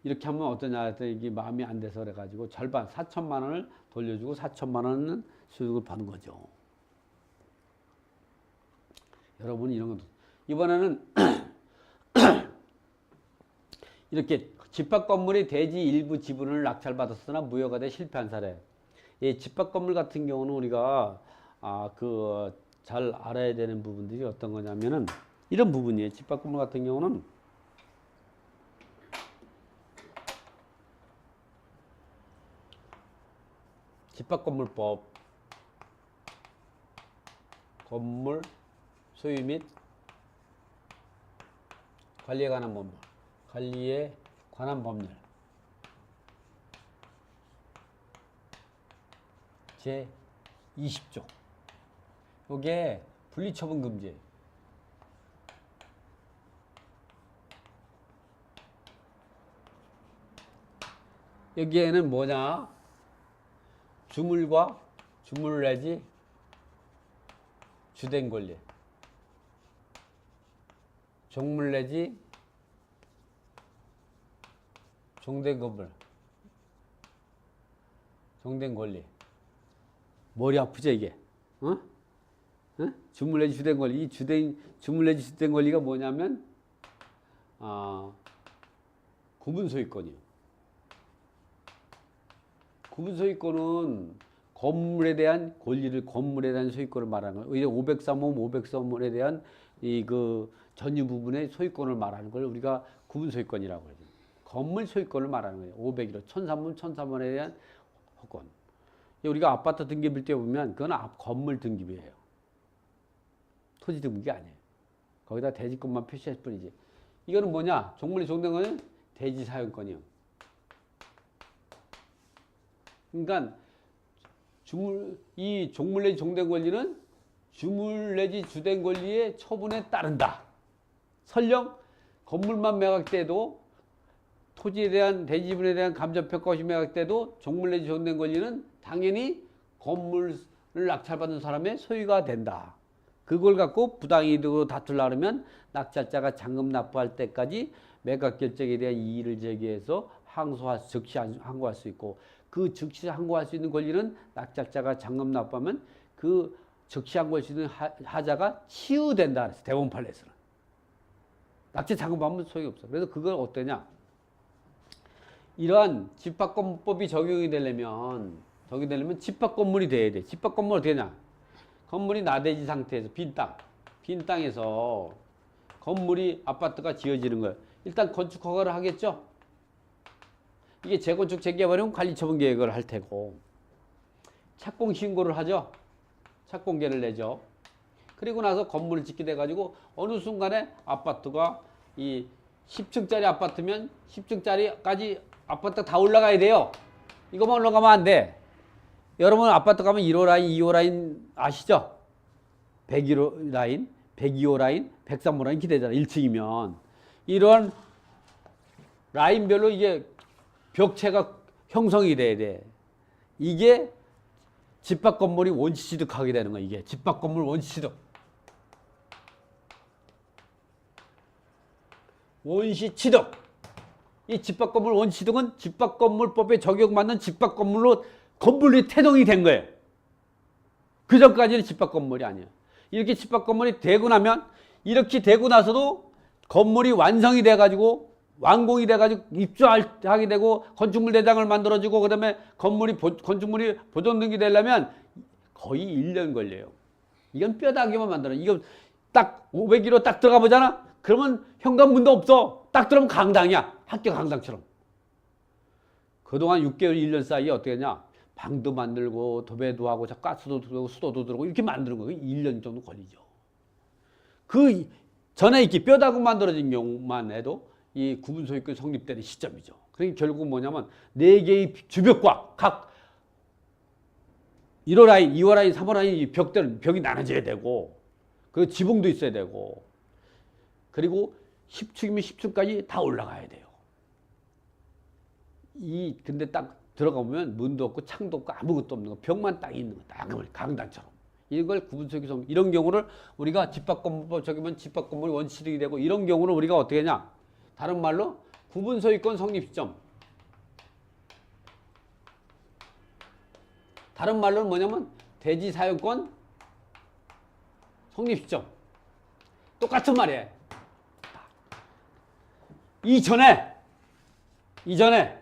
이렇게 하면 어떠냐 했더니 이게 마음이 안 돼서 그래가지고 절반 4천만 원을 돌려주고 4천만 원은 수익을 받는 거죠. 여러분 이런 거 이번에는 이렇게 집합 건물의 대지 일부 지분을 낙찰받았으나 무효가 돼 실패한 사례. 이 집합 건물 같은 경우는 우리가 잘 알아야 되는 부분들이 어떤 거냐면은 이런 부분이에요. 집합 건물 같은 경우는 집합건물법, 건물 소유 및 관리에 관한 법률 제 20조. 요게 분리처분 금지. 여기에는 뭐냐? 주물과 주물 내지 주된 권리, 종물 내지 종된 건물, 종된 권리. 머리 아프죠 이게? 어? 주물 내지 주된 권리. 이 주물 내지 주된 권리가 뭐냐면 구분 소유권이요. 구분 소유권은 건물에 대한 권리를, 건물에 대한 소유권을 말하는 거예요. 503호 대한 전유 부분의 소유권을 말하는 걸 우리가 구분 소유권이라고 그러죠. 건물 소유권을 말하는 거예요. 501호, 1003호에 대한 허권. 우리가 아파트 등기부일 때 보면 그건 건물 등기부예요. 토지 등기가 아니에요. 거기다 대지권만 표시할 뿐이지. 이거는 뭐냐? 종물이 종된 거는 대지 사용권이요. 그러니까 이 종물 내지 종된 권리는 주물 내지 주된 권리의 처분에 따른다. 설령 건물만 매각돼도 토지에 대한 대지분에 대한 감정평가시 매각돼도 종물 내지 종된 권리는 당연히 건물을 낙찰받은 사람의 소유가 된다. 그걸 갖고 부당이득으로 다투려고 하면 낙찰자가 잔금 납부할 때까지 매각 결정에 대한 이의를 제기해서 즉시 항고할 수 있고, 그 즉시 항고할 수 있는 권리는 낙찰자가 잔금 납부하면 그 즉시 항고할 수 있는 하자가 치유된다 그랬어. 대법원 판례에서는. 낙찰 잔금하면 소용이 없어. 그래서 그걸 어떠냐? 이러한 집합건물법이 적용이 되려면 집합건물이 돼야 돼. 집합건물 어떻게 되냐? 건물이 나대지 상태에서 빈 땅에서 건물이 아파트가 지어지는 거예요. 일단 건축 허가를 하겠죠. 이게 재건축 재개발이면 관리처분 계획을 할 테고 착공 신고를 하죠. 착공계를 내죠. 그리고 나서 건물을 짓게 돼가지고 어느 순간에 아파트가 이 10층짜리 아파트면 10층짜리까지 아파트 다 올라가야 돼요. 이거만 올라가면 안 돼. 여러분 아파트 가면 1호 라인, 2호 라인 아시죠? 101호 라인, 102호 라인, 103호 라인 기대잖아. 1층이면. 이런 라인별로 이게 벽체가 형성이 돼야 돼. 이게 집합 건물이 원시 취득하게 되는 거야. 이게 집합 건물 원시 취득. 원시 취득. 이 집합 건물 원시 취득은 집합 건물법에 적용받는 집합 건물로 건물이 태동이 된 거예요. 그 전까지는 집합 건물이 아니에요. 이렇게 집합 건물이 되고 나면 이렇게 되고 나서도 건물이 완성이 돼 가지고 완공이 돼 가지고 입주하게 되고 건축물 대장을 만들어주고 그다음에 건축물이 보존 등기 되려면 거의 1년 걸려요. 이건 뼈다귀만 만들어. 이거 딱 500km 딱 들어가 보잖아. 그러면 현관문도 없어. 딱 들어오면 강당이야. 학교 강당처럼. 그동안 6개월, 1년 사이에 어떻게 했냐. 방도 만들고 도배도 하고 가스도 들어오고 수도도 들어오고 이렇게 만드는 거예요. 1년 정도 걸리죠. 그 전에 이렇게 뼈다귀 만들어진 경우만 해도 이 구분소유권 성립되는 시점이죠. 그러니까 결국 뭐냐면 4개의 주벽과 각 1호 라인, 2호 라인, 3호 라인 벽이 나눠져야 되고 그리고 지붕도 있어야 되고 그리고 10층이면 10층까지 다 올라가야 돼요. 근데 딱 들어가 보면 문도 없고 창도 없고 아무것도 없는 거, 벽만 딱 있는 거, 딱 강당처럼. 이걸 구분소유권 이런 경우를 우리가 집합건물법 적용하면 집합건물이 원시득이 되고 이런 경우는 우리가 어떻게 하냐? 다른 말로 구분소유권 성립 시점. 다른 말로는 뭐냐면 대지사용권 성립 시점. 똑같은 말이에요. 이전에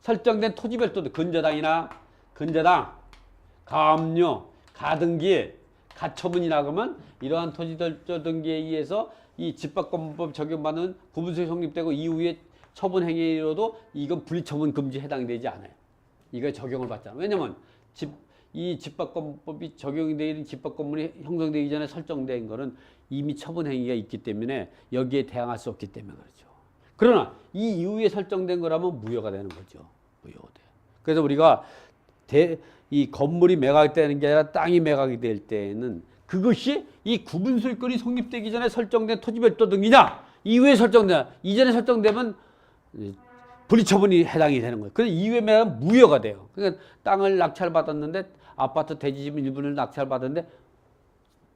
설정된 토지별도도 근저당이나 근저당, 가압류, 가등기, 가처분이라 그러면 이러한 토지별도 등기에 의해서 이 집합건물법 적용받는 구분소유 성립되고 이후에 처분 행위로도 이건 분리처분 금지에 해당되지 않아요. 이거 적용을 받잖아. 왜냐면 이 집합건물법이 적용이 되는 집합건물이 형성되기 전에 설정된 거는 이미 처분 행위가 있기 때문에 여기에 대항할 수 없기 때문에 그렇죠. 그러나 이 이후에 설정된 거라면 무효가 되는 거죠. 무효돼. 그래서 우리가 이 건물이 매각되는 게 아니라 땅이 매각이 될 때에는 그것이 이 구분소유권이 성립되기 전에 설정된 토지별도 등기냐 이후에 설정되냐 이전에 설정되면 분리처분이 해당이 되는 거예요. 그래서 이후에 매각은 무효가 돼요. 그러니까 땅을 낙찰받았는데 아파트 대지집 일부를 낙찰받았는데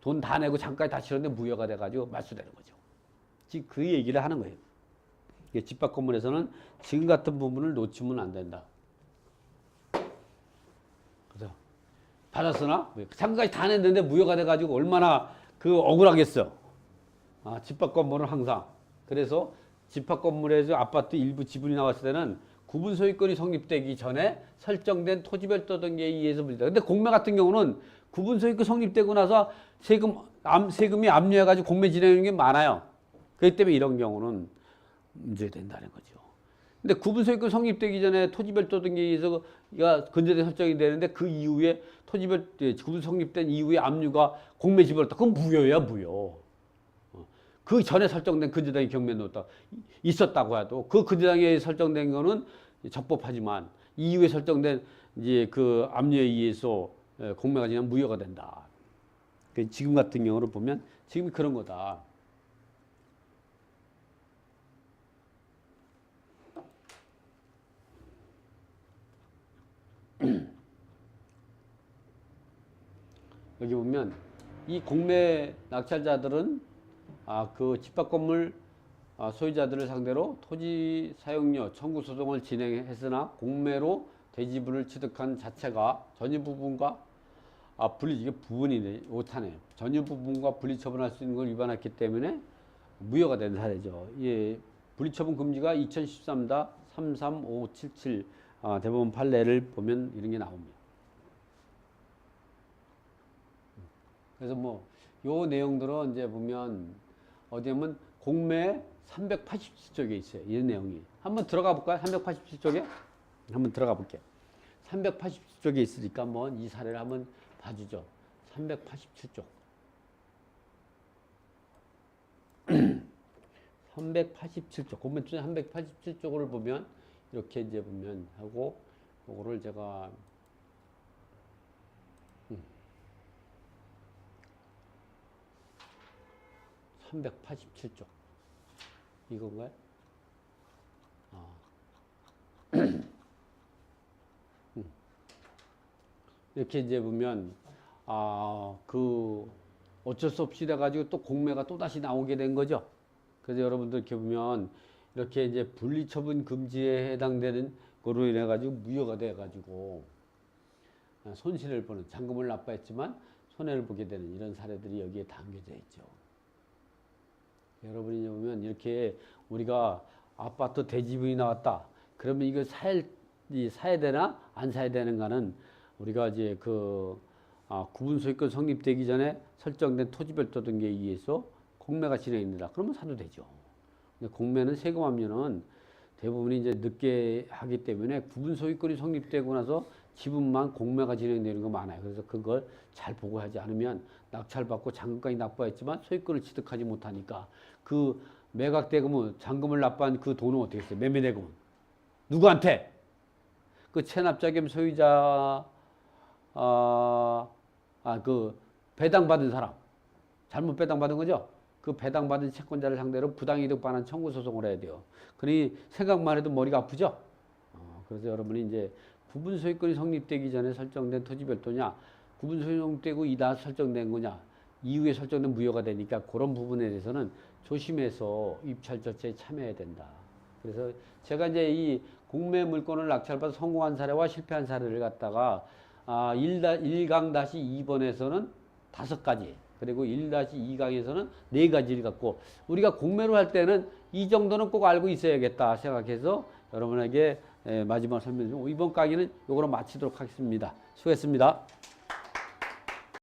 돈 다 내고 장까지 다 치렀는데 무효가 돼가지고 말소되는 거죠. 지금 그 얘기를 하는 거예요. 집합 건물에서는 지금 같은 부분을 놓치면 안 된다. 그래서 받았으나 장까지 다 냈는데 무효가 돼가지고 얼마나 억울하겠어. 집합 건물은 항상 그래서 집합 건물에서 아파트 일부 지분이 나왔을 때는 구분 소유권이 성립되기 전에 설정된 토지별도 등기에 의해서 분리다. 근데 공매 같은 경우는 구분 소유권 성립되고 나서 세금이 압류해가지고 공매 진행하는 게 많아요. 그렇기 때문에 이런 경우는 문제가 된다는 거죠. 근데 구분 소유권 성립되기 전에 토지별도 등기에 의해서 근저당 설정이 되는데 그 이후에 구분 성립된 이후에 압류가 공매 지불했다. 그건 무효야, 무효. 그 전에 설정된 근저당이 경매에 넣었다. 있었다고 해도 그 근저당에 설정된 거는 적법하지만 이후에 설정된 이제 그 압류에 의해서 공매가 지나면 무효가 된다. 지금 같은 경우를 보면 지금이 그런 거다. 여기 보면 이 공매 낙찰자들은 그 집합건물 소유자들을 상대로 토지 사용료 청구 소송을 진행했으나 공매로 대지분을 취득한 자체가 전유 부분과 이게 부분이네 오타네. 전유 부분과 분리처분할 수 있는 걸 위반했기 때문에 무효가 된 사례죠. 예, 분리처분 금지가 2013-33577 대법원 판례를 보면 이런 게 나옵니다. 그래서 요 내용들은 이제 보면 어디 보면 공매 387쪽에 있어요. 이 내용이. 한번 들어가 볼까요? 387쪽에? 한번 들어가 볼게요. 387쪽에 있으니까 한번 이 사례를 한번 봐주죠. 387쪽. 387쪽. 공매 중에 387쪽을 보면 이렇게 이제 보면 하고 그거를 제가 387쪽 이건가요? 이렇게 이제 보면 그 어쩔 수 없이 돼가지고 또 공매가 또 다시 나오게 된 거죠. 그래서 여러분들 이렇게 보면 이렇게 이제 분리처분 금지에 해당되는 거로 인해 가지고 무효가 돼 가지고 손실을 보는 잔금을 납부했지만 손해를 보게 되는 이런 사례들이 여기에 담겨져 있죠. 여러분이 보면 이렇게 우리가 아파트 대지분이 나왔다. 그러면 이거 사야 되나 안 사야 되는가는 우리가 이제 구분소유권 성립되기 전에 설정된 토지별도 등기에 의해서 공매가 진행됩니다. 그러면 사도 되죠. 근데 공매는 세금 압류는 대부분이 이제 늦게 하기 때문에 구분소유권이 성립되고 나서 지분만 공매가 진행되는 거 많아요. 그래서 그걸 잘 보고 하지 않으면 낙찰받고 잔금까지 납부했지만 소유권을 취득하지 못하니까 그 매각대금은 잔금을 납부한 그 돈은 어떻게 했어요? 매매대금은 누구한테? 그 체납자 겸 소유자 그 배당받은 사람 잘못 배당받은 거죠? 그 배당받은 채권자를 상대로 부당이득 반환 청구 소송을 해야 돼요. 그러니 생각만 해도 머리가 아프죠? 그래서 여러분이 이제 구분소유권이 성립되기 전에 설정된 토지별도냐, 구분소유권이 성립되고 이다 설정된 거냐, 이후에 설정된 무효가 되니까 그런 부분에 대해서는 조심해서 입찰 절차에 참여해야 된다. 그래서 제가 이제 이 공매 물건을 낙찰받아 성공한 사례와 실패한 사례를 갖다가 1강-2번에서는 5가지, 그리고 1-2강에서는 4가지를 갖고 우리가 공매로 할 때는 이 정도는 꼭 알고 있어야겠다 생각해서 여러분에게 마지막 설명 중 이번 강의는 이거로 마치도록 하겠습니다. 수고했습니다.